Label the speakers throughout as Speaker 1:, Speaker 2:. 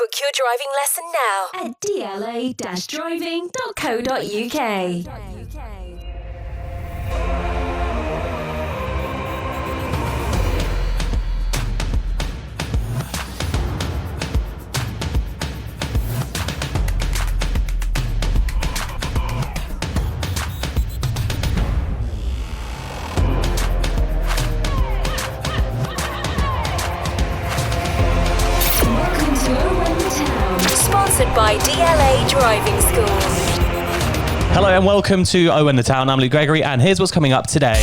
Speaker 1: Book your driving lesson now at dla-driving.co.uk. Sponsored by DLA Driving School.
Speaker 2: Hello and welcome to Owen the Town. I'm Luke Gregory and here's what's coming up today.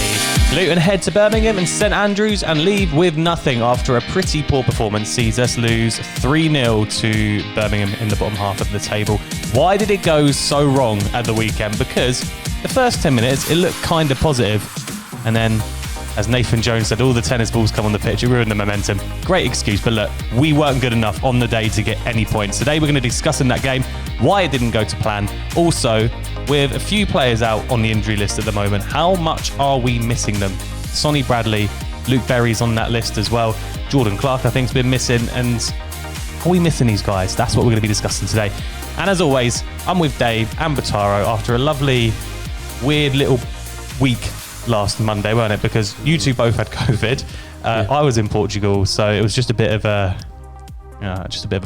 Speaker 2: Luton head to Birmingham and St Andrews and leave with nothing after a pretty poor performance sees us lose 3-0 to Birmingham in the bottom half of the table. Why did it go so wrong at the weekend? Because the first 10 minutes it looked kind of positive, and then, as Nathan Jones said, all the tennis balls come on the pitch, it ruined the momentum. Great excuse, but look, we weren't good enough on the day to get any points. Today we're going to discuss in that game why it didn't go to plan. Also, with a few players out on the injury list at the moment, how much are we missing them? Sonny Bradley, Luke Berry's on that list as well. Jordan Clark, I think, has been missing. And are we missing these guys? That's what we're going to be discussing today. And as always, I'm with Dave and Bataro after a lovely, weird little week last Monday, weren't it? Because you two both had COVID. I was in Portugal, so it was just a bit of a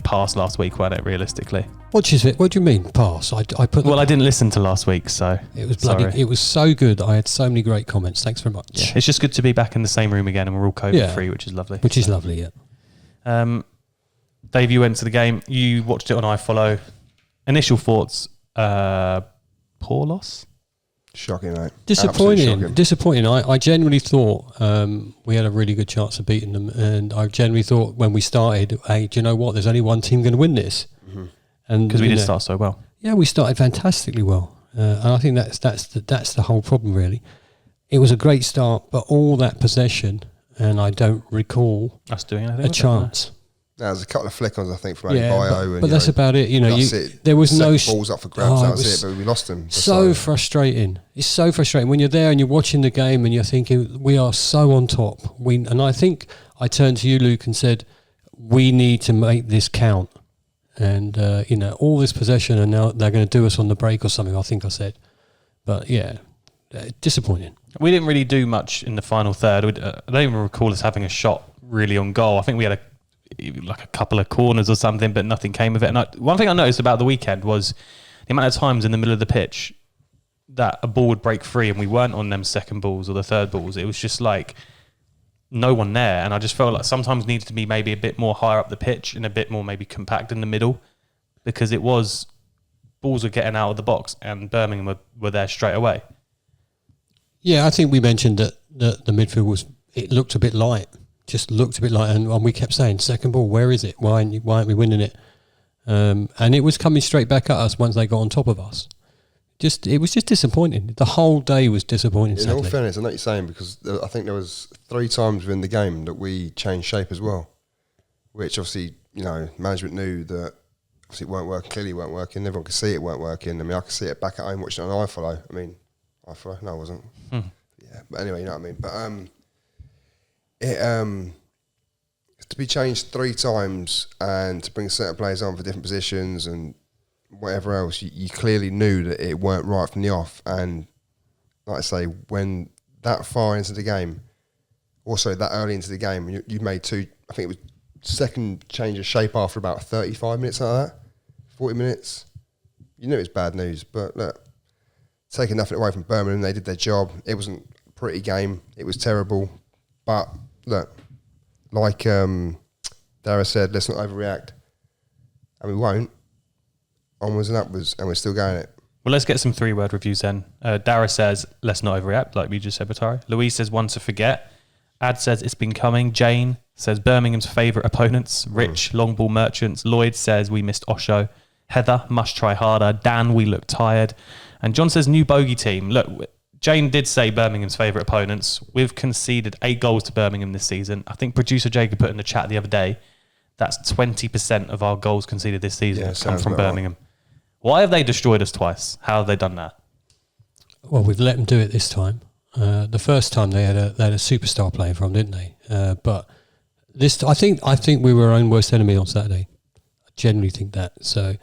Speaker 2: pass last week, wasn't it? Realistically,
Speaker 3: what do you mean pass? I
Speaker 2: didn't listen to last week, so
Speaker 3: it was bloody. Sorry. It was so good. I had so many great comments. Thanks very much.
Speaker 2: Yeah, it's just good to be back in the same room again, and we're all COVID free, which is lovely. Yeah. Dave, you went to the game. You watched it on iFollow. Initial thoughts? Poor loss.
Speaker 4: Shocking, mate.
Speaker 3: Disappointing. I genuinely thought we had a really good chance of beating them, and I genuinely thought when we started, hey, do you know what? There's only one team going to win this, and
Speaker 2: because we did start so well.
Speaker 3: Yeah, we started fantastically well, and I think that's the whole problem really. It was a great start, but all that possession, and I don't recall
Speaker 2: us doing anything
Speaker 3: a chance.
Speaker 4: There's a couple of flick-ons, I think, from Bio.
Speaker 3: But that's about it. There was no
Speaker 4: balls up for grabs. That was it, but we lost them.
Speaker 3: So frustrating. It's so frustrating when you're there and you're watching the game and you're thinking we are so on top. And I think I turned to you, Luke, and said we need to make this count. And all this possession, and now they're going to do us on the break or something. I think I said, but yeah, disappointing.
Speaker 2: We didn't really do much in the final third. I don't even recall us having a shot really on goal. I think we had a couple of corners or something, but nothing came of it. And one thing I noticed about the weekend was the amount of times in the middle of the pitch that a ball would break free and we weren't on them second balls or the third balls. It was just like no one there. And I just felt like sometimes needed to be maybe a bit more higher up the pitch and a bit more maybe compact in the middle, because it was balls were getting out of the box and Birmingham were there straight away.
Speaker 3: Yeah, I think we mentioned that the midfield looked a bit light. Just looked a bit like, and we kept saying, second ball, where is it? Why aren't we winning it? And it was coming straight back at us once they got on top of us. It was just disappointing. The whole day was disappointing.
Speaker 4: In all fairness, I know what you're saying, because I think there was 3 times within the game that we changed shape as well, which obviously, management knew that obviously it weren't working, clearly weren't working. Everyone could see it weren't working. I mean, I could see it back at home watching it on iFollow. iFollow? No, I wasn't. Yeah, but anyway, you know what I mean. But to be changed 3 times and to bring certain players on for different positions and whatever else, you clearly knew that it weren't right from the off. And like I say, when that far into the game, also that early into the game, you made 2, I think it was second change of shape after about 35 minutes like that, 40 minutes. You knew it was bad news, but look, taking nothing away from Birmingham, they did their job. It wasn't a pretty game. It was terrible. But look, like Dara said, let's not overreact. And we won't. Onwards and upwards, and we're still going it.
Speaker 2: Well, let's get some 3-word reviews then. Dara says, let's not overreact, like we just said, Batari. Louise says, one to forget. Ad says, it's been coming. Jane says, Birmingham's favourite opponents. Rich, long ball merchants. Lloyd says, we missed Osho. Heather, must try harder. Dan, we look tired. And John says, new bogey team. Look, Jane did say Birmingham's favourite opponents. We've conceded 8 goals to Birmingham this season. I think producer Jacob put in the chat the other day, that's 20% of our goals conceded this season come from Birmingham. Right. Why have they destroyed us twice? How have they done that?
Speaker 3: Well, we've let them do it this time. The first time they had a superstar playing for them, didn't they? But this, I think we were our own worst enemy on Saturday. generally think that. So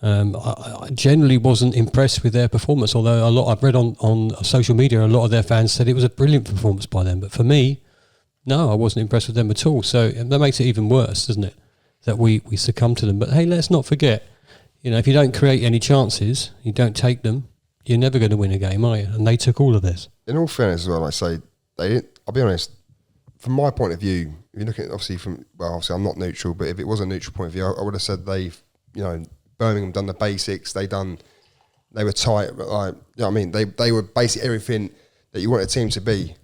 Speaker 3: I generally wasn't impressed with their performance, although I've read on social media, a lot of their fans said it was a brilliant performance by them. But for me, no, I wasn't impressed with them at all. So that makes it even worse, doesn't it? That we succumb to them. But hey, let's not forget, if you don't create any chances, you don't take them, you're never going to win a game, are you? And they took all of this.
Speaker 4: In all fairness as well, I say, they didn't, I'll be honest, from my point of view, if you're looking at obviously I'm not neutral, but if it was a neutral point of view, I would have said Birmingham done the basics, they were tight, but they were basically everything that you want a team to be,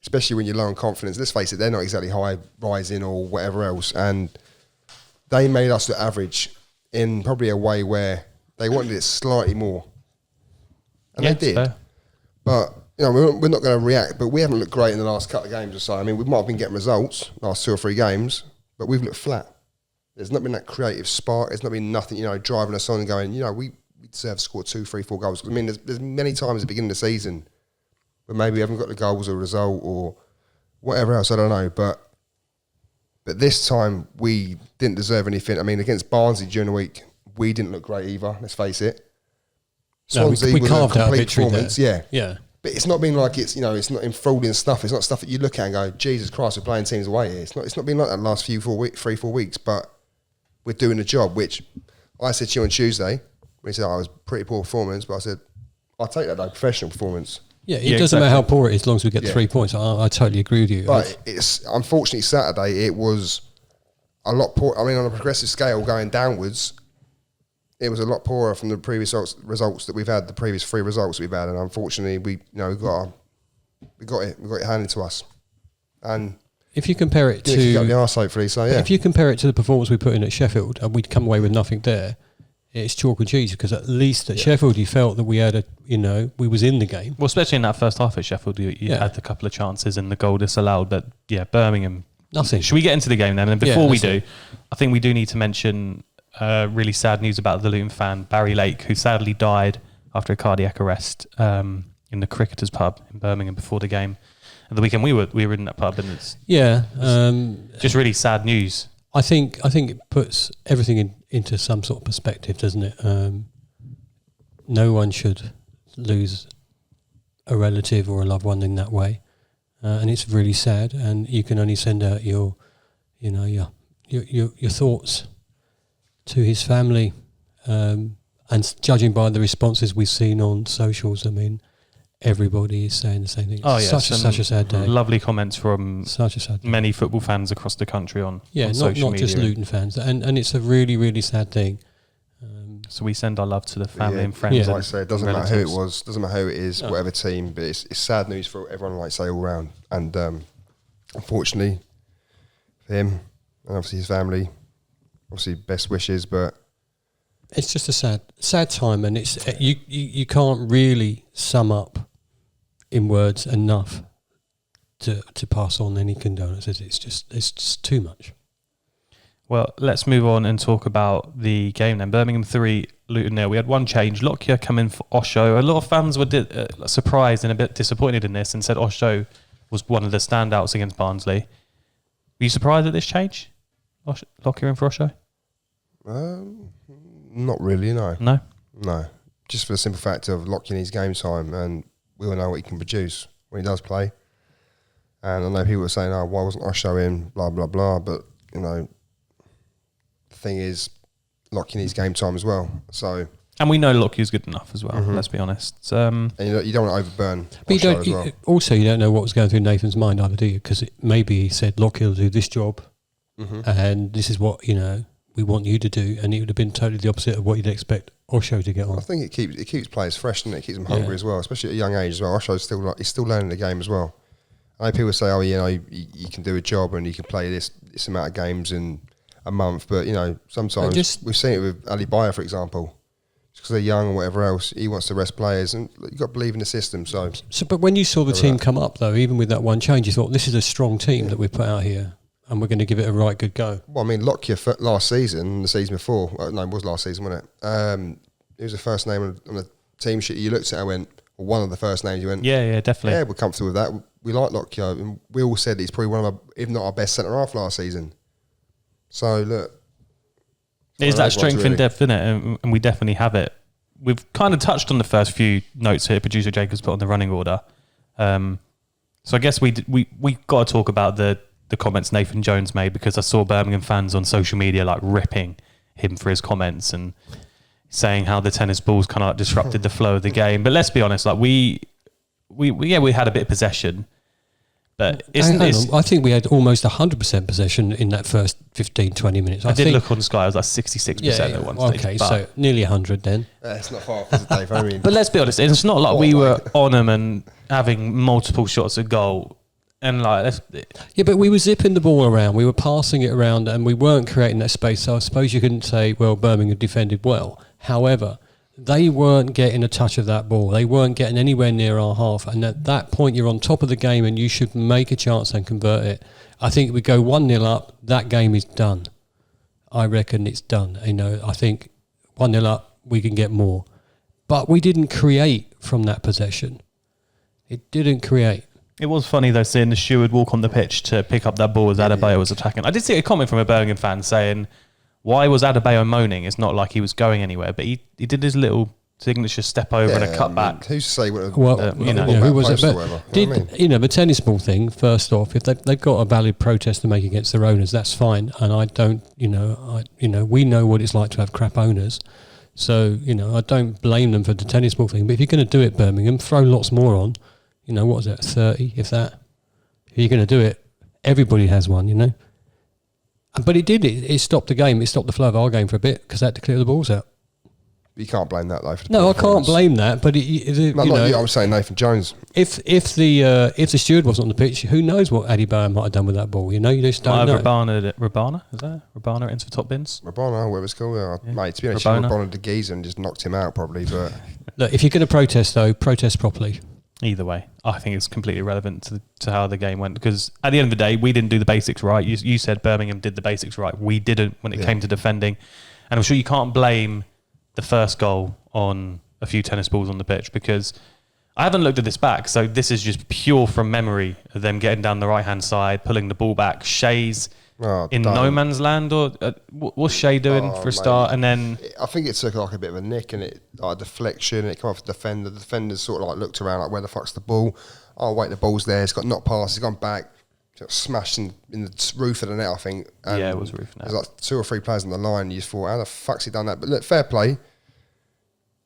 Speaker 4: especially when you're low on confidence. Let's face it, they're not exactly high rising or whatever else, and they made us look average in probably a way where they wanted it slightly more. And they did. Fair. But, we're not going to react, but we haven't looked great in the last couple of games or so. I mean, we might have been getting results last 2 or 3 games, but we've looked flat. There's not been that creative spark. There's not been nothing, driving us on and going, we deserve to score 2, 3, 4 goals. I mean, there's many times at the beginning of the season where maybe we haven't got the goals or result or whatever else, I don't know. But this time, we didn't deserve anything. I mean, against Barnsley during the week, we didn't look great either, let's face it. Swansea
Speaker 3: we
Speaker 4: was
Speaker 3: carved
Speaker 4: a
Speaker 3: out a
Speaker 4: complete
Speaker 3: victory
Speaker 4: performance,
Speaker 3: there.
Speaker 4: Yeah. But it's not been like it's not enthralling stuff. It's not stuff that you look at and go, Jesus Christ, we're playing teams away here. It's not been like that the last 3-4 weeks, but we're doing the job, which I said to you on Tuesday, when you said, I was pretty poor performance, but I said, I'll take that though, professional perforance.
Speaker 3: Yeah, it doesn't matter how poor it is as long as we get 3 points. I totally agree with you.
Speaker 4: But it's unfortunately Saturday, it was a lot poor. I mean, on a progressive scale going downwards, it was a lot poorer from the previous results that we've had, the previous 3 results we've had, and unfortunately, we got it handed to us. And
Speaker 3: if you compare it to
Speaker 4: the arse, hopefully, so yeah.
Speaker 3: If you compare it to the performance we put in at Sheffield, and we'd come away with nothing there, it's chalk and cheese, because at least at Sheffield you felt that we had we was in the game.
Speaker 2: Well, especially in that first half at Sheffield, you had a couple of chances and the goal disallowed, but Birmingham,
Speaker 3: nothing.
Speaker 2: Should we get into the game then? And before we do, I think we do need to mention really sad news about the Luton fan, Barry Lake, who sadly died after a cardiac arrest in the Cricketers pub in Birmingham before the game. At the weekend we were in that pub, and it's just really sad news.
Speaker 3: I think it puts everything into some sort of perspective, doesn't it? No one should lose a relative or a loved one in that way, and it's really sad. And you can only send out your thoughts to his family. And judging by the responses we've seen on socials, I mean, everybody is saying the same thing. Such a sad day.
Speaker 2: Lovely comments from
Speaker 3: such a sad day.
Speaker 2: Many football fans across the country on social media.
Speaker 3: Not just Luton fans, and it's a really, really sad thing.
Speaker 2: So we send our love to the family and friends.
Speaker 4: Like I say, it doesn't matter who it was, doesn't matter who it is, whatever team, but it's sad news for everyone, like I say, all round. And unfortunately for him and obviously his family, obviously best wishes, but
Speaker 3: it's just a sad time, and it's you can't really sum up in words enough to pass on any condolences. It's just too much.
Speaker 2: Well, let's move on and talk about the game then. Birmingham 3, Luton 0. We had one change. Lockyer come in for Osho. A lot of fans were surprised and a bit disappointed in this and said Osho was one of the standouts against Barnsley. Were you surprised at this change? Lockyer in for Osho?
Speaker 4: Not really, no.
Speaker 2: No?
Speaker 4: Just for the simple fact of Lockyer needs game time, and we all know what he can produce when he does play. And I know people were saying, why wasn't Osho in, blah, blah, blah. But, the thing is, Lockyer needs game time as well. So,
Speaker 2: and we know Lockyer's good enough as well, let's be honest.
Speaker 4: And you don't want to overburn
Speaker 3: but
Speaker 4: Osho as well.
Speaker 3: Also, you don't know what was going through Nathan's mind either, do you? Because maybe he said, Lockyer will do this job, and this is what, we want you to do, and it would have been totally the opposite of what you'd expect Osho to get on.
Speaker 4: I think it keeps players fresh, and it keeps them hungry as well, especially at a young age as well. Osho's he's still learning the game as well. I know people say, you can do a job and you can play this amount of games in a month, but sometimes we've seen it with Ali Bayer, for example. Just because they're young or whatever else, he wants to rest players, and you've got to believe in the system. So,
Speaker 3: but when you saw the team come up, though, even with that one change, you thought, this is a strong team that we've put out here, and we're going to give it a right good go.
Speaker 4: Well, I mean, Lockyer last season, the season before, it was last season, wasn't it? It was the first name on the team sheet you looked at. I went, well, one of the first names you went,
Speaker 2: yeah, definitely.
Speaker 4: Yeah, we're comfortable with that. We like Lockyer, and we all said he's probably one of our, if not our best centre half last season. So look,
Speaker 2: It's that strength in depth, isn't it? And we definitely have it. We've kind of touched on the first few notes here producer Jacobs put on the running order. So I guess we got to talk about the comments Nathan Jones made, because I saw Birmingham fans on social media like ripping him for his comments and saying how the tennis balls kind of like disrupted the flow of the game. But let's be honest, like we had a bit of possession, but
Speaker 3: I think we had almost 100% possession in that first 15, 20 minutes.
Speaker 2: I did look on Sky, I was like 66% at one stage.
Speaker 3: Okay, so nearly 100 then.
Speaker 4: It's not far off, is it, Dave? I mean,
Speaker 2: But let's be honest, it's not like we were on them and having multiple shots at goal. And like,
Speaker 3: yeah, but we were zipping the ball around, we were passing it around, and we weren't creating that space. So I suppose you couldn't say, well, Birmingham defended well. However, they weren't getting a touch of that ball. They weren't getting anywhere near our half. And at that point, you're on top of the game, and you should make a chance and convert it. I think we go 1-0 up, that game is done. I reckon it's done. I think 1-0 up, we can get more. But we didn't create from that possession. It didn't create.
Speaker 2: it was funny though seeing the steward walk on the pitch to pick up that ball as Adebayo was attacking. I did see a comment from a Birmingham fan saying, why was Adebayo moaning? It's not like he was going anywhere, but he did his little signature step over and a cutback.
Speaker 4: Who's to say what?
Speaker 3: Who was it? But the tennis ball thing? First off, if they've got a valid protest to make against their owners, that's fine. And I don't, we know what it's like to have crap owners, so I don't blame them for the tennis ball thing. But if you're going to do it, Birmingham, throw lots more on. What was it, 30, if that? If you're going to do it, everybody has one, But it did. It stopped the game. It stopped the flow of our game for a bit because they had to clear the balls out.
Speaker 4: You can't blame that though.
Speaker 3: No, I can't blame that. But
Speaker 4: I'm saying Nathan Jones.
Speaker 3: If the steward wasn't on the pitch, who knows what Adebayo might have done with that ball? You just don't know.
Speaker 2: Rabana, is that Rabana into top bins?
Speaker 4: Rabana, whatever it's called. Mate, to be honest, Rabana de Giza and just knocked him out probably. But
Speaker 3: look, if you're going to protest though, protest properly.
Speaker 2: Either way, I think it's completely irrelevant to how the game went, because at the end of the day, we didn't do the basics right. You said Birmingham did the basics right. We didn't when it came to defending. And I'm sure you can't blame the first goal on a few tennis balls on the pitch, because I haven't looked at this back. So this is just pure from memory of them getting down the right-hand side, pulling the ball back. Shea's in no man's land, or what's Shea doing for a start? And then
Speaker 4: I think it took like a bit of a nick and it like a deflection, and it came off the defender. The defenders sort of like looked around like, where the fuck's the ball? Oh wait, the ball's there. It's got knocked past. It's gone back. Got smashed in the roof of the net, I think. And
Speaker 2: it was roof net.
Speaker 4: There's like 2 or 3 players on the line. You just thought, how the fuck's he done that? But look, fair play.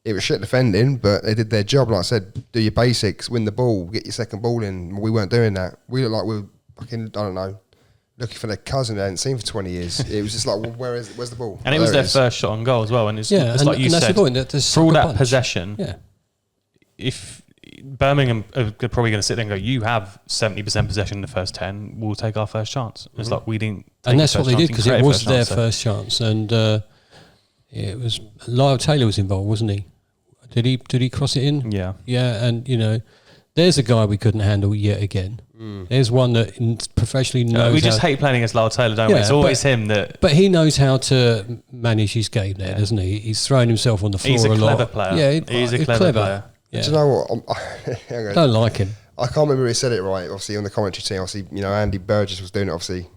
Speaker 4: It was shit defending, but they did their job. Like I said, do your basics, win the ball, get your second ball in. We weren't doing that. We looked like we were fucking, I don't know, looking for their cousin they hadn't seen for 20 years. It was just like, well, where's the ball?
Speaker 2: And it was their first shot on goal as well. And it's like you said, for all that possession, if Birmingham are probably going to sit there and go, you have 70% possession in the first 10, we'll take our first chance. It's like we didn't.
Speaker 3: And that's what they did, because it was their first chance. And it was, Lyle Taylor was involved, wasn't he? Did he cross it in?
Speaker 2: Yeah.
Speaker 3: Yeah, and there's a guy we couldn't handle yet again. There's one that professionally knows.
Speaker 2: We just hate playing against Lyle Taylor, don't we? It's always him that.
Speaker 3: But he knows how to manage his game there, doesn't he? He's throwing himself on the floor a lot.
Speaker 2: He's a clever player.
Speaker 3: Yeah,
Speaker 2: he's a clever player.
Speaker 3: Yeah.
Speaker 4: Do you know what?
Speaker 3: Don't like him.
Speaker 4: I can't remember who he said it right. Obviously, on the commentary team, obviously, Andy Burgess was doing it. Obviously,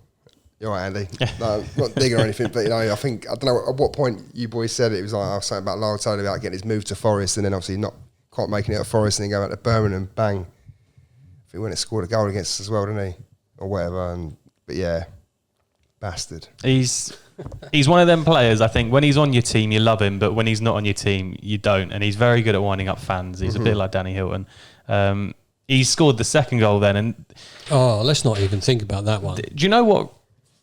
Speaker 4: you're right, Andy. No, not digging or anything, but I think I don't know at what point you boys said it. It was like I was saying about Lyle Taylor about getting his move to Forest, and then obviously not quite making it at Forest, and then going out to Birmingham, bang. I think he went and scored a goal against us as well, didn't he, or whatever? But yeah, bastard.
Speaker 2: He's one of them players. I think when he's on your team, you love him, but when he's not on your team, you don't. And he's very good at winding up fans. He's a bit like Danny Hilton. He scored the second goal then, and
Speaker 3: let's not even think about that one.
Speaker 2: Do you know what?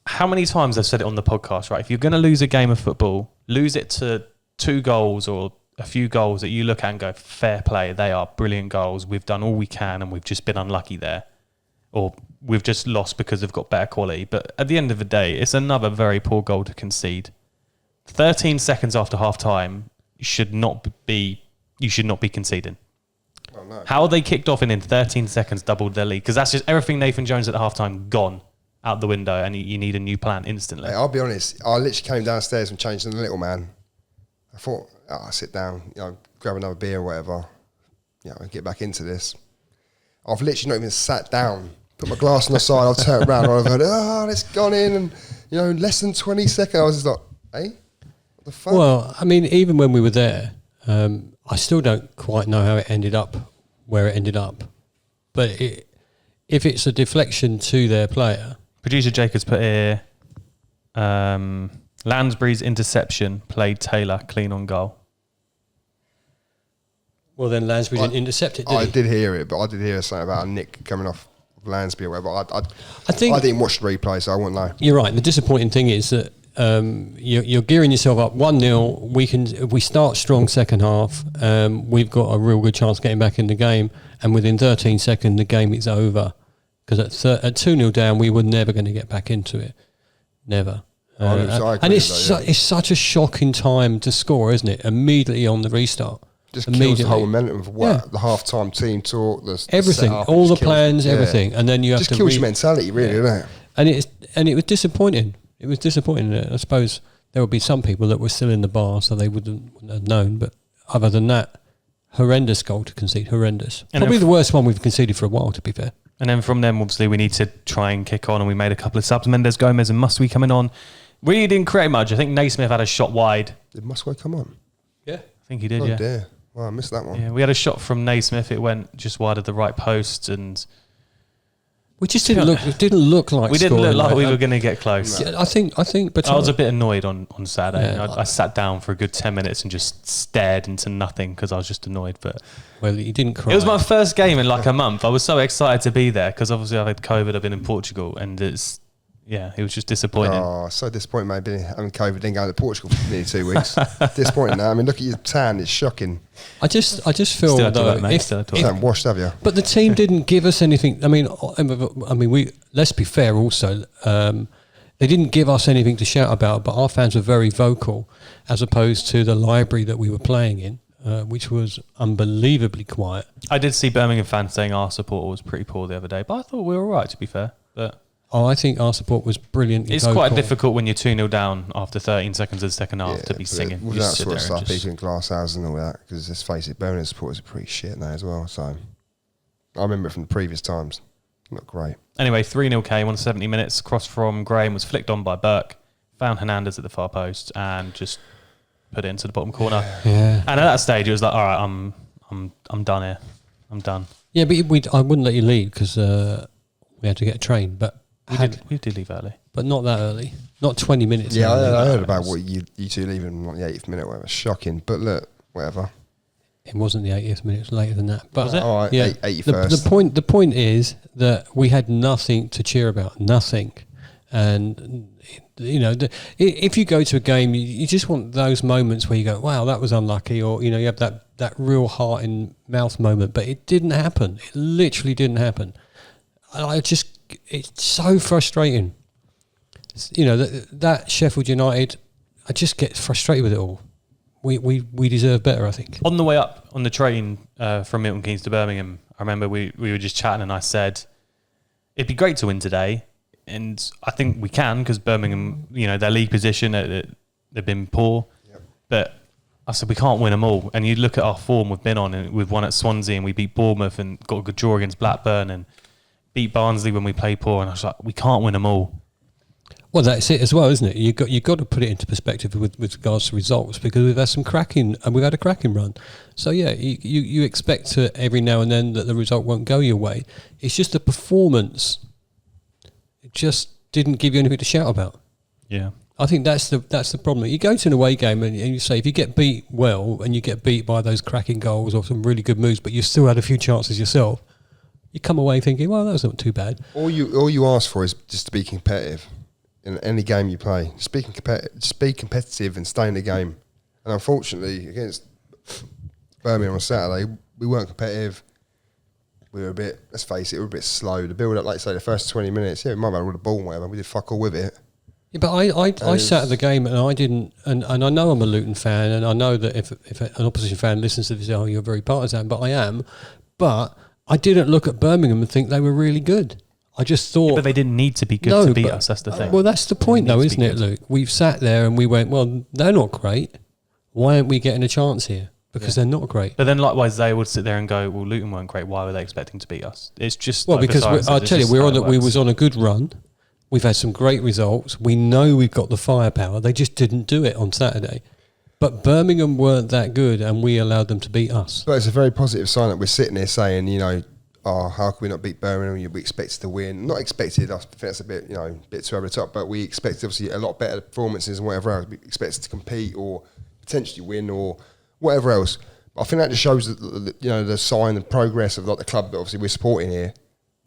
Speaker 2: How many times I've said it on the podcast? Right, if you're going to lose a game of football, lose it to 2 goals or a few goals that you look at and go, fair play. They are brilliant goals. We've done all we can, and we've just been unlucky there, or we've just lost because they've got better quality. But at the end of the day, it's another very poor goal to concede. 13 seconds after half time, you should not be conceding.
Speaker 4: Oh, no.
Speaker 2: How they kicked off and in 13 seconds doubled their lead? Because that's just everything Nathan Jones at half time gone out the window, and you need a new plan instantly.
Speaker 4: Hey, I'll be honest, I literally came downstairs and changed in the little man. I thought, I'll sit down, grab another beer or whatever, and get back into this. I've literally not even sat down. Put my glass on the side, I've turned around and I've heard, it's gone in, and less than 20 seconds. I was just like, hey? The fuck?
Speaker 3: Well, I mean, even when we were there, I still don't quite know how it ended up where it ended up. But if it's a deflection to their player...
Speaker 2: Producer Jacobs put here, Lansbury's interception played Taylor clean on goal.
Speaker 3: Well, then Lansbury didn't intercept it, did
Speaker 4: I
Speaker 3: he?
Speaker 4: did hear it, but I did hear something about a nick coming off Lansbury or whatever.
Speaker 3: I think
Speaker 4: I didn't watch the replay, so I won't know.
Speaker 3: You're right. The disappointing thing is that you're gearing yourself up 1-0. If we start strong second half, we've got a real good chance of getting back in the game, and within 13 seconds the game is over. Because at 2-0 down, we were never going to get back into it. Never.
Speaker 4: I agree
Speaker 3: and it's
Speaker 4: with that, yeah.
Speaker 3: it's such a shocking time to score, isn't it? Immediately on the restart.
Speaker 4: Just kills the whole momentum of what the half-time team talk,
Speaker 3: everything,
Speaker 4: setup,
Speaker 3: all the
Speaker 4: kills-
Speaker 3: plans, everything, and then you have
Speaker 4: just
Speaker 3: to
Speaker 4: kills your mentality, really, doesn't it?
Speaker 3: And it was disappointing. It was disappointing. I suppose there would be some people that were still in the bar, so they wouldn't have known. But other than that, horrendous goal to concede. Horrendous.
Speaker 2: And
Speaker 3: Probably the worst one we've conceded for a while, to be fair.
Speaker 2: And then from them, obviously, we need to try and kick on, and we made a couple of subs. Mendes, Gomez and Mustwee coming on. Really didn't create much. I think Naismith had a shot wide.
Speaker 4: Did Musway come on?
Speaker 3: Yeah.
Speaker 2: I think he did,
Speaker 4: Oh
Speaker 2: yeah.
Speaker 4: dear. Well, I missed that one.
Speaker 2: Yeah, we had a shot from Naismith. It went just wide of the right post, and
Speaker 3: We just didn't look. It didn't look like.
Speaker 2: we didn't
Speaker 3: scoring
Speaker 2: look like we
Speaker 3: that.
Speaker 2: were going to get close.
Speaker 3: Yeah, I think. But
Speaker 2: I was a bit annoyed on Saturday.
Speaker 3: Yeah.
Speaker 2: I sat down for a good 10 minutes and just stared into nothing because I was just annoyed. But
Speaker 3: well, he didn't cry.
Speaker 2: it was my first game in like a month. I was so excited to be there because obviously I've had COVID. I've been in Portugal, and it was just disappointing.
Speaker 4: Oh, so disappointing, maybe. Having COVID, didn't go to Portugal for nearly 2 weeks. Disappointing now. I mean, look at your tan, it's shocking.
Speaker 3: I just feel
Speaker 2: Still had to
Speaker 3: though,
Speaker 2: work, mate. Still had to
Speaker 4: You
Speaker 2: work.
Speaker 4: haven't washed, have you?
Speaker 3: but the team didn't give us anything. I mean, we. Let's be fair. Also, they didn't give us anything to shout about. But our fans were very vocal, as opposed to the library that we were playing in, which was unbelievably quiet.
Speaker 2: I did see Birmingham fans saying our support was pretty poor the other day, but I thought we were all right, to be fair. But
Speaker 3: Oh, I think our support was brilliant.
Speaker 2: it's quite difficult when you're 2-0 down after 13 seconds of the second half to be
Speaker 4: but
Speaker 2: singing.
Speaker 4: With
Speaker 2: You
Speaker 4: that
Speaker 2: sit
Speaker 4: sort of
Speaker 2: there and
Speaker 4: stuff,
Speaker 2: just-
Speaker 4: people in glass houses and all that, because let's face it, Birmingham supporters are pretty shit now as well. So I remember it from the previous times. Not great.
Speaker 2: Anyway, 3-0 came on 70 minutes. Cross from Graham was flicked on by Burke. Found Hernandez at the far post and just put it into the bottom corner.
Speaker 3: Yeah.
Speaker 2: And at that stage, it was like, all right, I'm done here. I'm done.
Speaker 3: Yeah, but I wouldn't let you leave because we had to get a train. But
Speaker 2: We did leave early.
Speaker 3: but not that early. Not 20 minutes.
Speaker 4: Yeah,
Speaker 3: early.
Speaker 4: I heard about what you two leaving like the 80th minute or whatever. Shocking. But look, whatever.
Speaker 3: It wasn't the 80th minute. It was later than that. But
Speaker 2: Was it?
Speaker 4: All right,
Speaker 3: Yeah.
Speaker 4: 81st.
Speaker 3: The point is that we had nothing to cheer about. Nothing. And you know, if you go to a game, you just want those moments where you go, "Wow, that was unlucky," or you have that real heart in mouth moment. But it didn't happen. It literally didn't happen. It's so frustrating. That Sheffield United, I just get frustrated with it all. We deserve better, I think.
Speaker 2: On the way up on the train from Milton Keynes to Birmingham, I remember we were just chatting and I said, it'd be great to win today. And I think we can because Birmingham, their league position, they've been poor.
Speaker 4: Yep.
Speaker 2: But I said, we can't win them all. And you look at our form we've been on, and we've won at Swansea and we beat Bournemouth and got a good draw against Blackburn and beat Barnsley when we played poor. And I was like, we can't win them all.
Speaker 3: Well, that's it as well, isn't it? You've got to put it into perspective with regards to results because we've had a cracking run. So yeah, you expect to every now and then that the result won't go your way. It's just the performance. It just didn't give you anything to shout about.
Speaker 2: Yeah.
Speaker 3: I think that's the problem. You go to an away game and you say if you get beat well and you get beat by those cracking goals or some really good moves, but you still had a few chances yourself, you come away thinking, well, that was not too bad.
Speaker 4: All you ask for is just to be competitive in any game you play. Just be competitive and stay in the game. And unfortunately, against Birmingham on Saturday, we weren't competitive. We were let's face it, we were a bit slow. The build up, like I say, the first 20 minutes, we might have had all the ball and whatever, we did fuck all with it.
Speaker 3: Yeah, but I sat at the game and I didn't, and I know I'm a Luton fan, and I know that if an opposition fan listens to this, oh, you're very partisan, but I am. But I didn't look at Birmingham and think they were really good. I just thought...
Speaker 2: But they didn't need to be good to beat us, that's the thing.
Speaker 3: Well, that's the point though,
Speaker 2: They need
Speaker 3: isn't
Speaker 2: to be
Speaker 3: it,
Speaker 2: good.
Speaker 3: Luke? We've sat there and we went, well, they're not great. Why aren't we getting a chance here? Because they're not great.
Speaker 2: But then likewise, they would sit there and go, well, Luton weren't great. Why were they expecting to beat us? It's just...
Speaker 3: Well,
Speaker 2: like
Speaker 3: because
Speaker 2: Besides,
Speaker 3: I'll
Speaker 2: it's
Speaker 3: tell you,
Speaker 2: just
Speaker 3: we
Speaker 2: how it works.
Speaker 3: was on a good run. We've had some great results. We know we've got the firepower. They just didn't do it on Saturday. But Birmingham weren't that good, and we allowed them to beat us.
Speaker 4: But it's a very positive sign that we're sitting here saying, oh, how can we not beat Birmingham? We expected to win. Not expected, I think that's a bit, bit too over the top, but we expected obviously a lot better performances and whatever else. We expected to compete or potentially win or whatever else. But I think that just shows the sign and progress of like the club that obviously we're supporting here.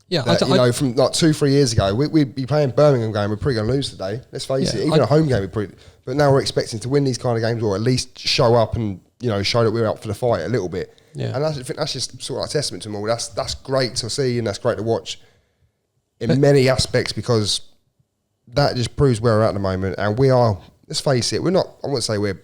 Speaker 3: Yeah,
Speaker 4: That, from like 2-3 years ago, we'd be playing Birmingham game, we're probably going to lose today. Let's face it, even a home game, but now we're expecting to win these kind of games or at least show up and show that we're up for the fight a little bit.
Speaker 3: Yeah.
Speaker 4: And I think that's just sort of like a testament to them all. That's great to see and that's great to watch in many aspects because that just proves where we're at the moment. And we are, let's face it, we're not, I wouldn't say we're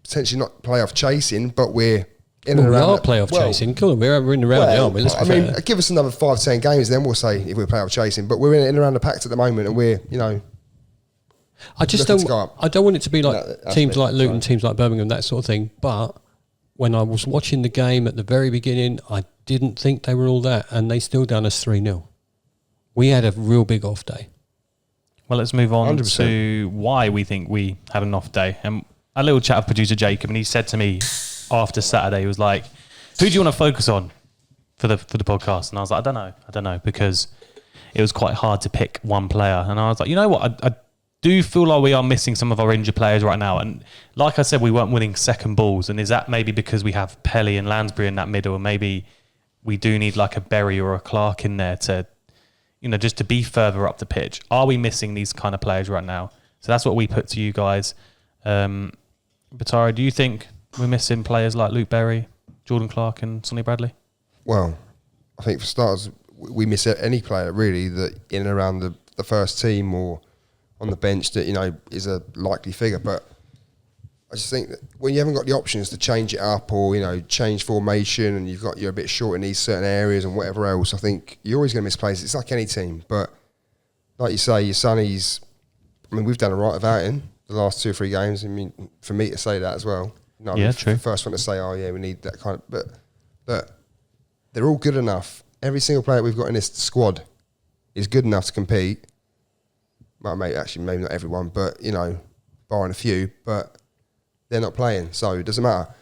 Speaker 4: potentially not playoff chasing, but we're in and around.
Speaker 3: We are playoff chasing. Cool, we're in the round, aren't we?
Speaker 4: I mean, give us another 5-10 games, then we'll say if we're playoff chasing. But we're in and around the pact at the moment, and we're,
Speaker 3: I just don't want it to be like teams like Luton, teams like Birmingham, that sort of thing. But when I was watching the game at the very beginning, I didn't think they were all that, and they still down us 3-0. We had a real big off day.
Speaker 2: Well, let's move on
Speaker 4: 100%.
Speaker 2: to why we think we had an off day. And a little chat with producer Jacob, and he said to me after Saturday, he was like, who do you want to focus on for the podcast? And I was like, I don't know, because it was quite hard to pick one player. And I was like, you know what, I do feel like we are missing some of our injured players right now. And like I said, we weren't winning second balls. And is that maybe because we have Pelly and Lansbury in that middle, and maybe we do need like a Berry or a Clark in there to, just to be further up the pitch? Are we missing these kind of players right now? So that's what we put to you guys. Batara, do you think we're missing players like Luke Berry, Jordan Clark and Sonny Bradley?
Speaker 4: Well, I think for starters, we miss any player really that in and around the first team or on the bench that, is a likely figure. But I just think that when you haven't got the options to change it up or, change formation and you're a bit short in these certain areas and whatever else, I think you're always going to miss players. It's like any team. But like you say, your Sonny's, we've done a right without him the last 2 or 3 games. For me to say that as well.
Speaker 2: True.
Speaker 4: The first one to say, we need that kind of... But they're all good enough. Every single player we've got in this squad is good enough to compete. Well, maybe not everyone, but, barring a few, but they're not playing, so it doesn't matter.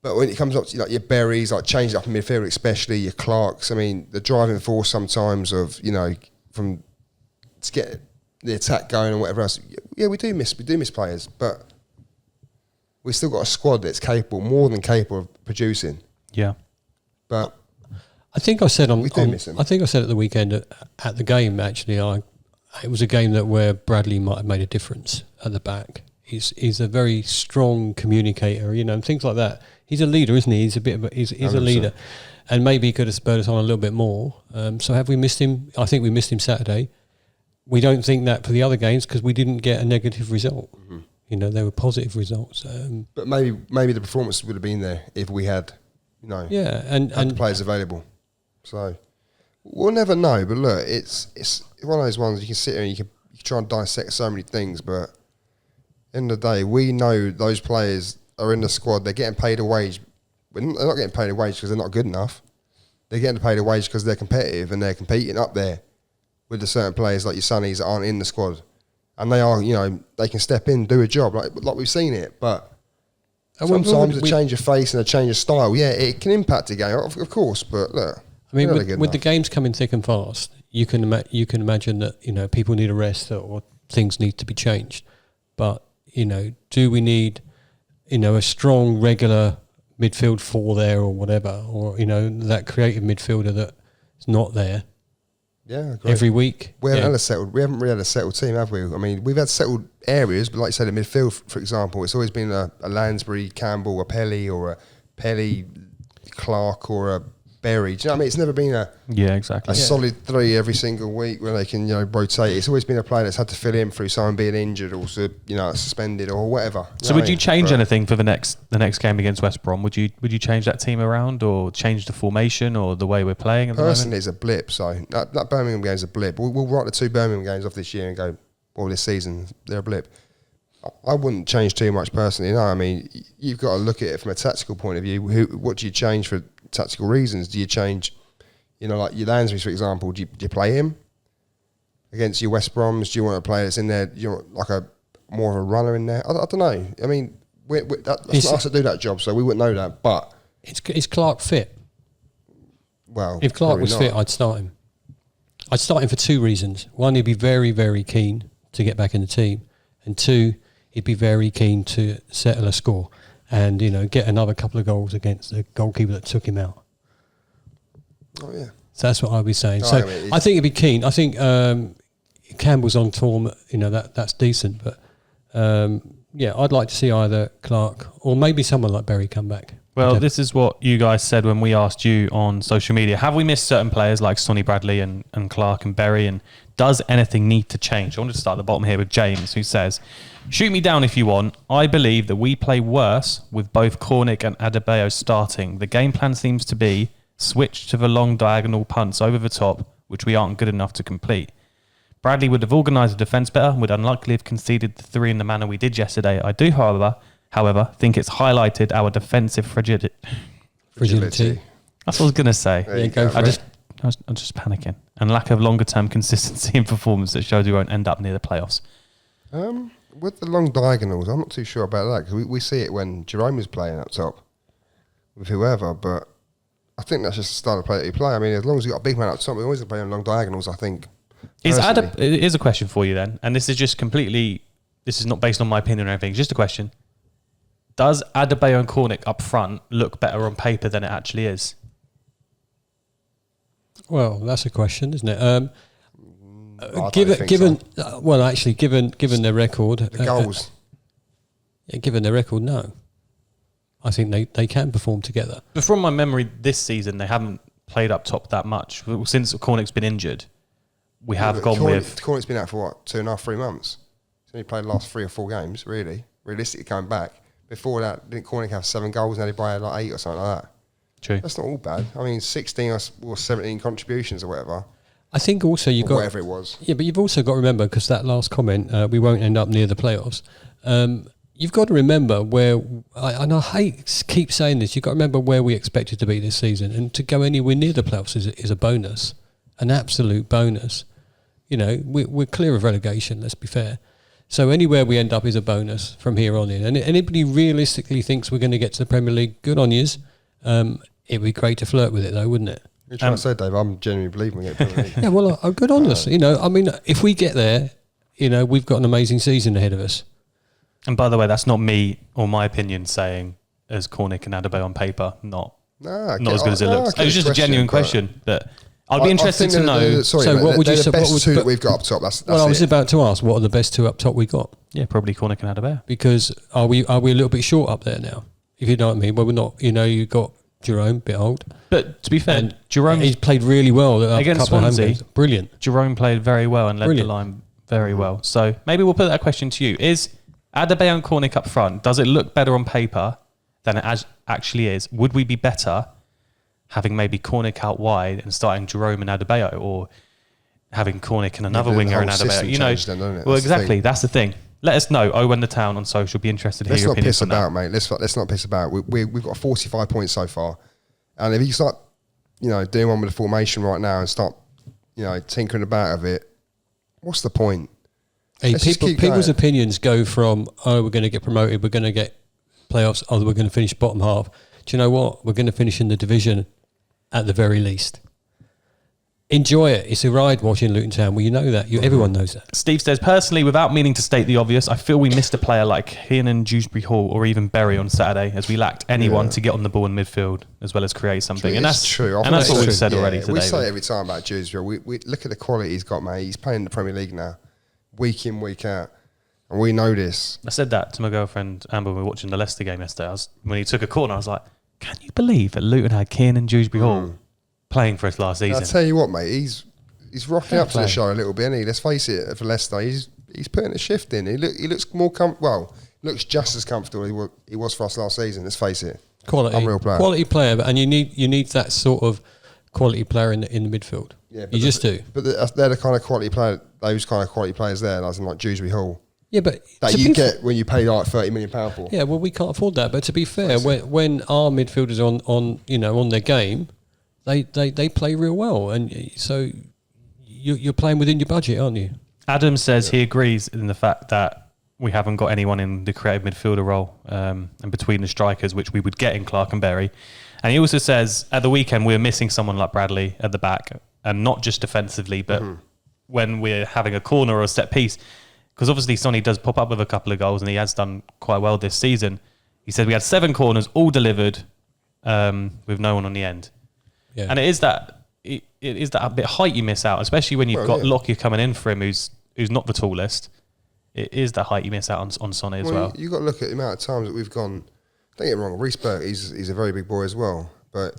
Speaker 4: But when it comes up to your Berries, changing up in midfield especially, your Clarks, the driving force sometimes of, from to get the attack going and whatever else, we do miss players, but we've still got a squad that's more than capable of producing.
Speaker 2: Yeah.
Speaker 4: But
Speaker 3: I think I said
Speaker 4: miss him.
Speaker 3: I think I said at the weekend at the game actually, it was a game where Bradley might have made a difference at the back. He's a very strong communicator, and things like that. He's a leader, isn't he? He's a leader, and maybe he could have spurred us on a little bit more. So have we missed him? I think we missed him Saturday. We don't think that for the other games because we didn't get a negative result. Mm-hmm. They were positive results.
Speaker 4: But maybe the performance would have been there if we had, and the players available. So we'll never know. But look, it's one of those ones you can sit here and you can try and dissect so many things. But end of the day, we know those players are in the squad. They're getting paid a wage. They're not getting paid a wage because they're not good enough. They're getting paid a wage because they're competitive and they're competing up there with the certain players like your Sonnies that aren't in the squad. And they are, they can step in, do a job, like we've seen it. But sometimes a change of face and a change of style, it can impact a game, of course. But look,
Speaker 3: with the games coming thick and fast, you can imagine that people need a rest or things need to be changed. But do we need a strong regular midfield 4 there or whatever, or that creative midfielder that's not there?
Speaker 4: Yeah, great.
Speaker 3: Every week.
Speaker 4: We haven't really had a settled team, have we? We've had settled areas, but like you said, the midfield, for example, it's always been a Lansbury, Campbell, a Pelly, or a Pelly, Clark, or a Berry. Do you know what I mean? It's never been a solid 3 every single week where they can rotate. It's always been a player that's had to fill in through someone being injured or suspended or whatever.
Speaker 2: So would you change anything for the next game against West Brom? Would you change that team around or change the formation or the way we're playing?
Speaker 4: Personally, it's a blip. So that Birmingham game's a blip. We'll write the 2 Birmingham games off this year and go, this season they're a blip. I wouldn't change too much personally. No, you've got to look at it from a tactical point of view. What do you change for tactical reasons? Do you change, like your Lansbury, for example? Do you play him against your West Broms? Do you want a player that's in there? Do you want like a more of a runner in there? I don't know. That's not us to do that job, so we wouldn't know that. But
Speaker 3: is Clark fit?
Speaker 4: Well,
Speaker 3: If Clark was
Speaker 4: not.
Speaker 3: fit, I'd start him. I'd start him for two reasons. One, he'd be very, very keen to get back in the team. And two, he'd be very keen to settle a score and, get another couple of goals against the goalkeeper that took him out.
Speaker 4: Oh, yeah.
Speaker 3: So that's what I'd be saying.
Speaker 4: No,
Speaker 3: So
Speaker 4: I mean,
Speaker 3: I think he'd be keen. I think Campbell's on form, that's decent. But, I'd like to see either Clark or maybe someone like Berry come back.
Speaker 2: Well, this is what you guys said when we asked you on social media. Have we missed certain players like Sonny Bradley and Clark and Berry? And does anything need to change? I want to start at the bottom here with James, who says, shoot me down if you want. I believe that we play worse with both Cornick and Adebayo starting. The game plan seems to be switch to the long diagonal punts over the top, which we aren't good enough to complete. Bradley would have organised the defence better, would unlikely have conceded the 3 in the manner we did yesterday. I do, however, think it's highlighted our defensive fragility.
Speaker 3: Fragility.
Speaker 2: That's what I was going to say.
Speaker 3: Yeah, go for it.
Speaker 2: I'm just panicking. And lack of longer-term consistency in performance that shows we won't end up near the playoffs.
Speaker 4: With the long diagonals, I'm not too sure about that because we see it when Jerome is playing up top with whoever, but I think that's just the style of play that you play. I mean, as long as you've got a big man up top, we always play on long diagonals, I think.
Speaker 2: It is a question for you then, and this is just completely, this is not based on my opinion or anything, it's just a question. Does Adebayo and Cornick up front look better on paper than it actually is?
Speaker 3: Well, that's a question, isn't it?
Speaker 4: Given
Speaker 3: their record,
Speaker 4: the goals.
Speaker 3: Given their record, no. I think they can perform together.
Speaker 2: But from my memory, this season they haven't played up top that much since Cornick's been injured. We have gone with
Speaker 4: Cornick's been out for what, 2.5, 3 months. He's only played the last 3 or 4 games, really. Realistically, coming back. Before that, didn't Cornick have 7 goals and Adebayo had like 8 or something like that?
Speaker 2: True.
Speaker 4: That's not all bad. I mean, 16 or 17 contributions or whatever.
Speaker 3: I think also you've got
Speaker 4: whatever it was.
Speaker 3: Yeah, but you've also got to remember, because that last comment, we won't end up near the playoffs. You've got to remember where, and I hate keep saying this, you've got to remember where we expected to be this season, and to go anywhere near the playoffs is a bonus, an absolute bonus. We're clear of relegation, let's be fair. So anywhere we end up is a bonus from here on in. And anybody realistically thinks we're going to get to the Premier League, good on yous. It'd be great to flirt with it though, wouldn't it?
Speaker 4: You're trying to say, Dave, I'm genuinely believing we get Premier League.
Speaker 3: Yeah, well, good on us. If we get there, we've got an amazing season ahead of us.
Speaker 2: And by the way, that's not me or my opinion saying as Cornick and Adebayo on paper, not as good as it looks. It was just a genuine question that I'd be interested to know.
Speaker 3: What would you say?
Speaker 4: The best two that we've got up top. That's
Speaker 3: I was about to ask, what are the best 2 up top we got?
Speaker 2: Yeah, probably Cornick and Adebayo.
Speaker 3: Because are we a little bit short up there now? If you know what I mean. Well, we're not. You've got Jerome, a bit old.
Speaker 2: But to be fair, Jerome,
Speaker 3: he's played really well
Speaker 2: against Swansea.
Speaker 3: Brilliant.
Speaker 2: Jerome played very well and led the line very well. So maybe we'll put that question to you: is Adebayo and Cornick up front? Does it look better on paper than it actually is? Would we be better having maybe Cornick out wide and starting Jerome and Adebayo, or having Cornick and another winger and Adebayo? Well, exactly. That's the thing. Let us know. When the town on social, be interested to hear your opinions on that.
Speaker 4: Let's not piss about. We've got 45 points so far, and if you start, doing one with the formation right now and start, tinkering about of it, what's the point?
Speaker 3: Hey, people's opinions go from, we're going to get promoted, we're going to get playoffs, we're going to finish bottom half. Do you know what? We're going to finish in the division at the very least. Enjoy it. It's a ride watching Luton Town. Well, you know that. Everyone knows that.
Speaker 2: Steve says, personally, without meaning to state the obvious, I feel we missed a player like Kiernan Dewsbury Hall or even Berry on Saturday, as we lacked anyone to get on the ball in midfield as well as create something. And that's
Speaker 4: true.
Speaker 2: And that's what we've said already today.
Speaker 4: We say it every time about Dewsbury. We look at the quality he's got, mate. He's playing in the Premier League now, week in, week out. And we know this.
Speaker 2: I said that to my girlfriend Amber when we were watching the Leicester game yesterday. When he took a corner, I was like, can you believe that Luton had Kiernan Dewsbury Hall playing for us last season?
Speaker 4: I'll tell you what, mate, he's rocking up to the show a little bit, isn't he? Let's face it, for Leicester, he's putting a shift in. He looks more looks just as comfortable as he was for us last season. Let's face it, unreal player,
Speaker 3: quality player, and you need that sort of quality player in the midfield. Yeah, you just do.
Speaker 4: But they're the kind of quality player, those kind of quality players there, as in like Dewsbury Hall.
Speaker 3: Yeah, but
Speaker 4: that you get when you pay like £30 million for.
Speaker 3: Yeah, well, we can't afford that. But to be fair, when our midfielders on their game, they play real well, and so you're playing within your budget, aren't you?
Speaker 2: Adam says he agrees in the fact that we haven't got anyone in the creative midfielder role and between the strikers, which we would get in Clark and Berry. And he also says at the weekend we're missing someone like Bradley at the back, and not just defensively, but when we're having a corner or a set piece. Because obviously Sonny does pop up with a couple of goals, and he has done quite well this season. He said we had 7 corners, all delivered, with no one on the end.
Speaker 3: Yeah.
Speaker 2: And it is that a bit height you miss out, especially when you've got Lockyer coming in for him, who's not the tallest. It is that height you miss out on Sonny as well.
Speaker 4: You've got to look at the amount of times that we've gone. Don't get me wrong, Reece Burke, he's a very big boy as well, but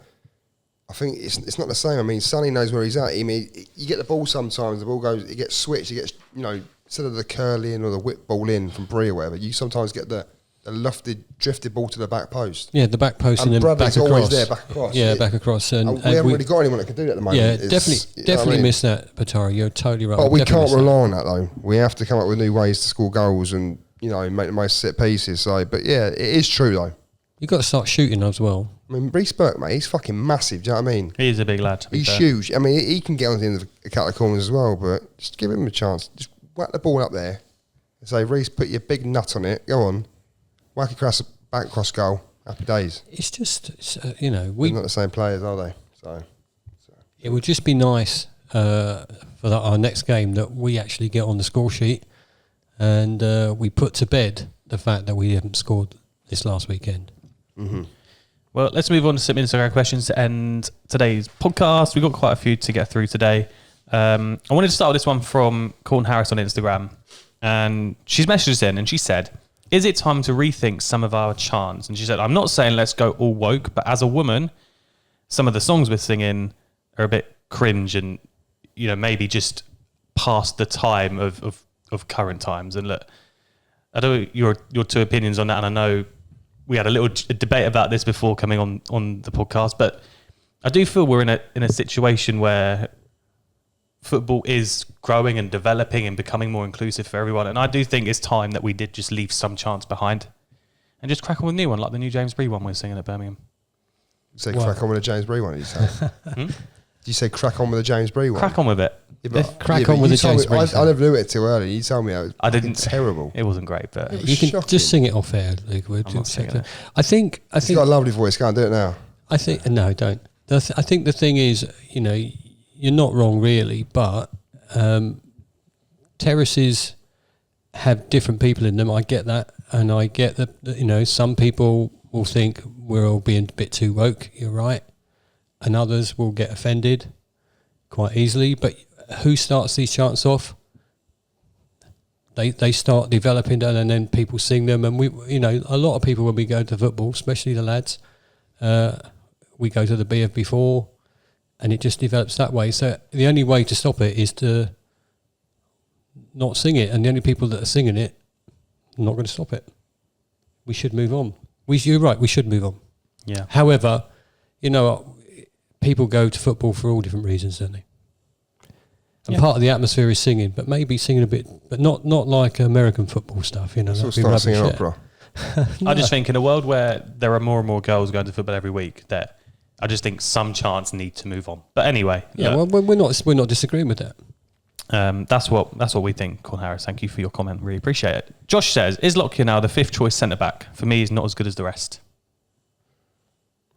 Speaker 4: I think it's not the same. I mean, Sonny knows where he's at. I mean, you get the ball sometimes, the ball goes, it gets switched, it gets, instead of the curl in or the whip ball in from Bree or whatever, you sometimes get the lofted, drifted ball to the back post.
Speaker 3: Yeah, the back post and then
Speaker 4: Bradley's
Speaker 3: back across.
Speaker 4: always there, back across.
Speaker 3: Yeah, back across. And
Speaker 4: we haven't really got anyone that can do that at the moment.
Speaker 3: Yeah,
Speaker 4: It's,
Speaker 3: definitely miss that, Patara. You're totally right.
Speaker 4: But we
Speaker 3: Definitely
Speaker 4: can't
Speaker 3: miss
Speaker 4: rely on that though. We have to come up with new ways to score goals and make the most set pieces. So, but yeah, it is true though.
Speaker 3: You've got to start shooting as well.
Speaker 4: I mean, Reece Burke, mate, he's fucking massive. Do you know what I mean?
Speaker 2: He is a big lad. To be
Speaker 4: He's
Speaker 2: fair.
Speaker 4: huge. I mean, he can get on the end of a couple of corners as well. But just give him a chance. Just whack the ball up there and say, Reece, put your big nut on it. Go on, whack across back cross goal. Happy days.
Speaker 3: It's just,
Speaker 4: They're not the same players, are they? So.
Speaker 3: It would just be nice for our next game that we actually get on the score sheet and we put to bed the fact that we haven't scored this last weekend.
Speaker 2: Mm-hmm. Well, let's move on to some Instagram questions to end today's podcast. We've got quite a few to get through today. I wanted to start with this one from Corn Harris on Instagram. And she's messaged us in and she said, is it time to rethink some of our chants? And she said, I'm not saying let's go all woke, but as a woman, some of the songs we're singing are a bit cringe and, maybe just past the time of current times. And look, I know your 2 opinions on that, and I know we had a little debate about this before coming on the podcast, but I do feel we're in a situation where football is growing and developing and becoming more inclusive for everyone. And I do think it's time that we did just leave some chants behind and just crack on with a new one, like the new James Bree one we're singing at Birmingham.
Speaker 4: You say crack on with the James Bree one, did you say? Did you say crack on with the James Bree one?
Speaker 2: Crack on with it.
Speaker 3: Crack on with the James Bree.
Speaker 4: I never knew it too early. You told me
Speaker 2: I didn't.
Speaker 4: Terrible.
Speaker 2: It wasn't great, but
Speaker 3: You can
Speaker 4: shocking.
Speaker 3: just sing it off air, Luke. We'll
Speaker 2: I'm not
Speaker 3: just
Speaker 2: singing
Speaker 3: check
Speaker 2: it.
Speaker 3: that. I think
Speaker 4: He's got a lovely voice. Go and do it now.
Speaker 3: I think no, don't. I think the thing is, you're not wrong really, but terraces have different people in them. I get that, and I get that. Some people will think we're all being a bit too woke. You're right, and others will get offended quite easily. But who starts these chants off? They start developing them, and then people sing them. And we, a lot of people when we go to football, especially the lads, we go to the BF4, and it just develops that way. So the only way to stop it is to not sing it, and the only people that are singing it are not going to stop it. We should move on. You're right, we should move on.
Speaker 2: yeah.
Speaker 3: However, people go to football for all different reasons, don't they? And part of the atmosphere is singing, but maybe singing a bit, but not like American football stuff,
Speaker 4: So
Speaker 3: that'd be
Speaker 4: start singing
Speaker 3: rubbish,
Speaker 4: opera.
Speaker 2: I just think in a world where there are more and more girls going to football every week, that I just think some chants need to move on. But anyway,
Speaker 3: Yeah, well, we're not disagreeing with that.
Speaker 2: that's what we think. Corn Harris, thank you for your comment. Really appreciate it. Josh says, is Lockyer now the 5th choice centre back? For me, he's not as good as the rest.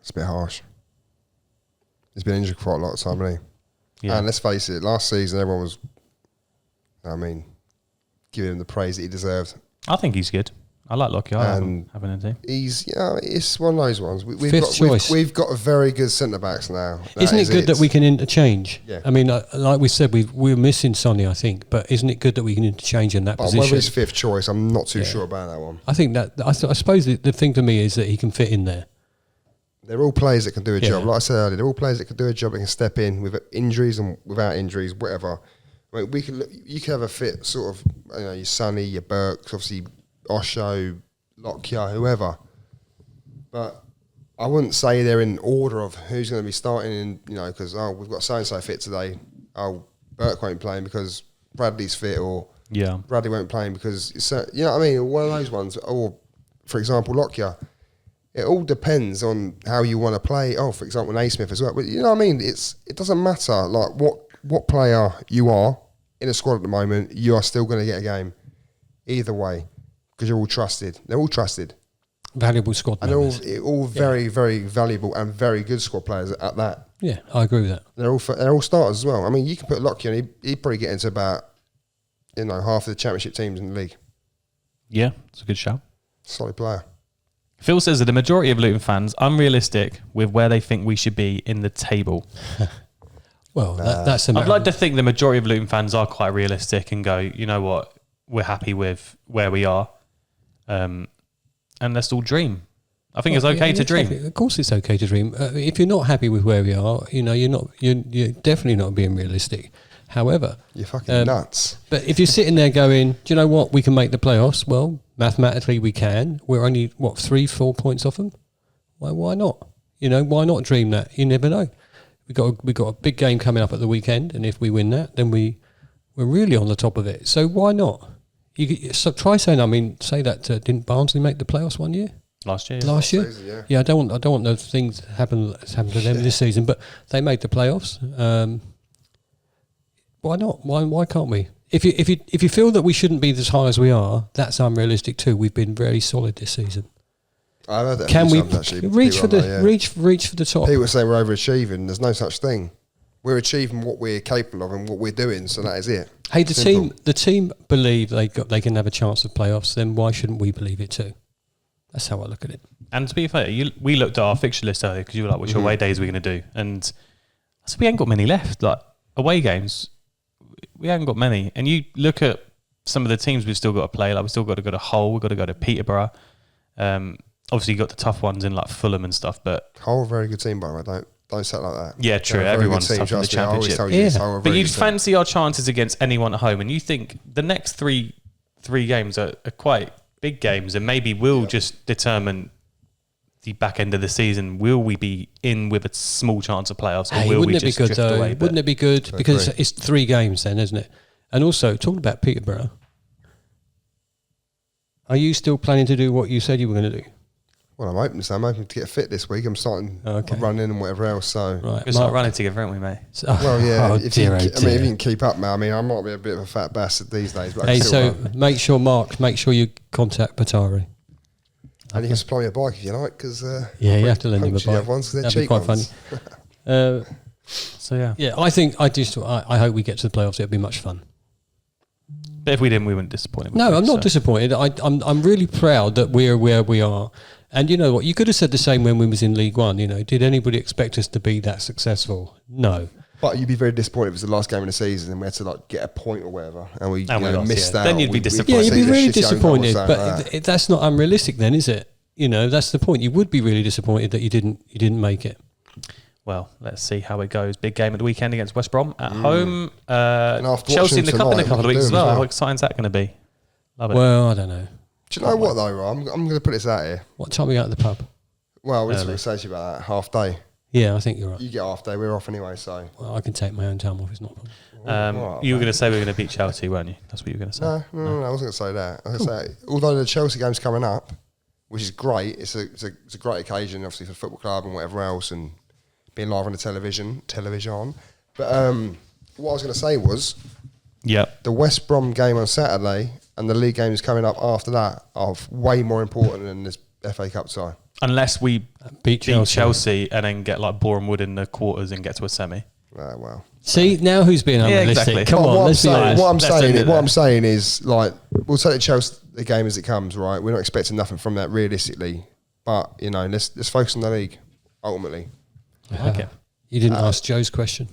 Speaker 4: It's a bit harsh. He's been injured quite a lot of time, hasn't he?
Speaker 2: Yeah.
Speaker 4: And let's face it, last season everyone was, giving him the praise that he deserved.
Speaker 2: I think he's good. I like Lockyer. I
Speaker 4: And
Speaker 2: have a team.
Speaker 4: He's, it's one of those ones.
Speaker 3: Fifth choice.
Speaker 4: We've got a very good centre backs now.
Speaker 3: Isn't it good that we can interchange?
Speaker 4: Yeah.
Speaker 3: I mean, like we said, we're missing Sonny, I think, but isn't it good that we can interchange in that
Speaker 4: But whether
Speaker 3: position?
Speaker 4: he's 5th choice, I'm not too sure about that one.
Speaker 3: I think that I suppose the thing to me is that he can fit in there.
Speaker 4: They're all players that can do a
Speaker 3: Yeah.
Speaker 4: job. Like I said earlier, they're all players that can do a job and can step in with injuries and without injuries, whatever. I mean, you could have a fit sort of, your Sonny, your Burks, obviously Osho, Lockyer, whoever. But I wouldn't say they're in order of who's going to be starting in, because, we've got so-and-so fit today. Oh, Burke won't play him because Bradley's fit, or
Speaker 2: Yeah.
Speaker 4: Bradley won't play him because, you know what I mean? One of those ones. Or, for example, Lockyer. It all depends on how you want to play. Oh, for example, Naismith as well. But you know what I mean? It doesn't matter like what player you are in a squad at the moment. You are still going to get a game either way. because you're all trusted. They're all trusted.
Speaker 3: Valuable squad
Speaker 4: And
Speaker 3: members.
Speaker 4: they're all very, very valuable and very good squad players at that.
Speaker 3: Yeah, I agree with that.
Speaker 4: They're all starters as well. I mean, you can put Lockie on, he'd probably get into about, half of the championship teams in the league.
Speaker 2: Yeah, it's a good shout.
Speaker 4: Solid player.
Speaker 2: Phil says that the majority of Luton fans unrealistic with where they think we should be in the table.
Speaker 3: Well, that's a
Speaker 2: I'd like to think the majority of Luton fans are quite realistic and go, you know what, we're happy with where we are, and let's all dream. I think it's okay to dream.
Speaker 3: Of course, it's okay to dream. If you're not happy with where we are, you're definitely not being realistic. However,
Speaker 4: You're fucking nuts.
Speaker 3: But if you're sitting there going, do you know what, we can make the playoffs? Well, mathematically we can. We're only 3-4 points off them. Why not? Why not dream that? You never know. We got a big game coming up at the weekend, and if we win that, then we're really on the top of it. So why not? Try saying. Say that didn't Barnsley make the playoffs one year?
Speaker 2: Last year.
Speaker 3: Last year,
Speaker 4: Season,
Speaker 3: yeah. I don't want those things to happen to them this season, but they made the playoffs. Why not? Why can't we? If you feel that we shouldn't be as high as we are, that's unrealistic too. We've been very solid this season.
Speaker 4: I've heard that.
Speaker 3: Can we
Speaker 4: actually,
Speaker 3: reach for
Speaker 4: people
Speaker 3: the reach for the top?
Speaker 4: People say we're overachieving. There's no such thing. We're achieving what we're capable of and what we're doing. So that is it.
Speaker 3: Hey,
Speaker 4: Simple.
Speaker 3: the team believe they can have a chance of playoffs. Then why shouldn't we believe it too? That's how I look at it.
Speaker 2: And to be fair, we looked at our fixture list earlier because you were like, which away days are we going to do? And so we ain't got many left. Like away games, we haven't got many. And you look at some of the teams we've still got to play. Like we've still got to go to Hull. We've got to go to Peterborough. Obviously, you got the tough ones in like Fulham and stuff. But
Speaker 4: Hull, very good team, by the way. Don't say it like that.
Speaker 2: yeah, true.
Speaker 4: They're a very
Speaker 2: Everyone's
Speaker 4: good team,
Speaker 2: tough in the
Speaker 4: trust me. I always
Speaker 2: Championship.
Speaker 4: tell you this,
Speaker 3: Yeah.
Speaker 4: Hull are a
Speaker 2: But
Speaker 4: very
Speaker 2: you'd
Speaker 4: good team.
Speaker 2: fancy our chances against anyone at home, and you think the next three games are quite big games, and maybe we'll just determine the back end of the season. Will we be in with a small chance of playoffs, or will we
Speaker 3: wouldn't it be
Speaker 2: just
Speaker 3: good
Speaker 2: drift
Speaker 3: though?
Speaker 2: away?
Speaker 3: Wouldn't it be good?
Speaker 4: I
Speaker 3: Because
Speaker 4: agree.
Speaker 3: it's 3 games then, isn't it? And also, talking about Peterborough, are you still planning to do what you said you were going to do?
Speaker 4: Well, I'm hoping so. I'm hoping to get fit this week. I'm starting
Speaker 3: Okay.
Speaker 4: running and whatever else. So,
Speaker 3: Right,
Speaker 2: We'll start
Speaker 3: Mark.
Speaker 2: running together, aren't we, mate?
Speaker 4: well, yeah.
Speaker 3: Oh,
Speaker 4: if you
Speaker 3: dear,
Speaker 4: can,
Speaker 3: oh,
Speaker 4: if you
Speaker 3: dear.
Speaker 4: can keep up, man. I mean, I might be a bit of a fat bastard these days, but I
Speaker 3: Hey,
Speaker 4: can still
Speaker 3: so
Speaker 4: run.
Speaker 3: make sure you contact Patari.
Speaker 4: And you can supply me a bike if you like, because
Speaker 3: Yeah, you have to lend him a
Speaker 4: the other
Speaker 3: bike.
Speaker 4: ones 'cause they're
Speaker 3: That'd be
Speaker 4: cheap
Speaker 3: quite
Speaker 4: ones.
Speaker 3: funny.
Speaker 2: So yeah.
Speaker 3: Yeah, I hope we get to the playoffs. It'll be much fun.
Speaker 2: But if we didn't, we wouldn't disappoint.
Speaker 3: No, I'm not disappointed. I'm really proud that we're where we are. And you know what? You could have said the same when we was in League One. Did anybody expect us to be that successful? No.
Speaker 4: But you'd be very disappointed if it was the last game of the season and we had to get a point or whatever, and we
Speaker 2: lost,
Speaker 4: missed
Speaker 2: yeah.
Speaker 4: out.
Speaker 2: Then you'd be disappointed.
Speaker 3: Yeah, you'd be
Speaker 4: conceded a
Speaker 3: really
Speaker 4: shitty own goal or
Speaker 3: disappointed.
Speaker 4: something
Speaker 3: But
Speaker 4: like that.
Speaker 3: that's not unrealistic, then, is it? That's the point. You would be really disappointed that you didn't make it.
Speaker 2: Well, let's see how it goes. Big game at the weekend against West Brom at home.
Speaker 4: after
Speaker 2: Chelsea in
Speaker 4: watching
Speaker 2: the cup in a
Speaker 4: tonight,
Speaker 2: couple of
Speaker 4: we
Speaker 2: weeks
Speaker 4: can
Speaker 2: as
Speaker 4: do
Speaker 2: well.
Speaker 4: as
Speaker 2: How
Speaker 4: well.
Speaker 2: exciting is that going to be? Love it.
Speaker 3: Well, I don't know.
Speaker 4: Do you know what though, Rob? I'm going to put this out here.
Speaker 3: What time are we out at the pub?
Speaker 4: Well, we're just
Speaker 2: Early.
Speaker 4: going to say to you about that half day.
Speaker 3: Yeah, I think you're right.
Speaker 4: You get half day. We're off anyway, so
Speaker 3: Well, I can take my own time off. It's not a problem.
Speaker 4: Right,
Speaker 2: You were going to say we were going to beat Chelsea, weren't you? That's what you were going to say.
Speaker 4: no, I wasn't going to say that. I was going to say, although the Chelsea game's coming up, which is great, it's a great occasion, obviously for the football club and whatever else, and being live on the television. But what I was going to say was,
Speaker 2: Yep.
Speaker 4: the West Brom game on Saturday and the league games coming up after that are way more important than this FA Cup tie.
Speaker 2: Unless we
Speaker 3: Beat
Speaker 2: beat
Speaker 3: Chelsea.
Speaker 2: Chelsea and then get like Boreham Wood in the quarters and get to a semi.
Speaker 4: Well.
Speaker 3: See, now who's being unrealistic?
Speaker 2: exactly.
Speaker 3: Come
Speaker 4: But
Speaker 3: on, let's be honest.
Speaker 2: Let's end it
Speaker 4: What
Speaker 2: there.
Speaker 4: I'm saying is, we'll take the Chelsea the game as it comes, right? We're not expecting nothing from that realistically, but let's focus on the league ultimately.
Speaker 2: Okay.
Speaker 3: You didn't ask Joe's question.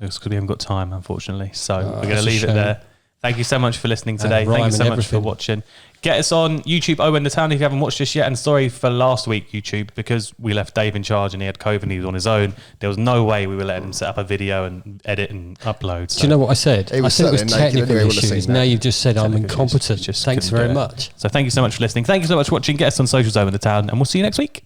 Speaker 2: It's because we haven't got time, unfortunately. So we're going
Speaker 3: that's
Speaker 2: to
Speaker 3: a
Speaker 2: leave it
Speaker 3: shame.
Speaker 2: there. Thank you so much for listening today.
Speaker 3: rhyme
Speaker 2: Thank you so
Speaker 3: and
Speaker 2: much for
Speaker 3: everything.
Speaker 2: watching. Get us on YouTube, Owen the Town, if you haven't watched this yet. And sorry for last week, YouTube, because we left Dave in charge and he had COVID and he was on his own. There was no way we were letting him set up a video and edit and upload. So.
Speaker 3: Do you know what I said?
Speaker 4: He
Speaker 3: I
Speaker 4: was
Speaker 3: said it was
Speaker 4: certainly naked
Speaker 3: technical
Speaker 4: anyway, wouldn't have
Speaker 3: issues.
Speaker 4: seen
Speaker 3: Now
Speaker 4: that.
Speaker 3: you've just said I'm
Speaker 2: Technical issues,
Speaker 3: incompetent.
Speaker 2: just
Speaker 3: Thanks
Speaker 2: couldn't
Speaker 3: very
Speaker 2: do it.
Speaker 3: much.
Speaker 2: So thank you so much for listening. Thank you so much for watching. Get us on socials, Owen the Town, and we'll see you next week.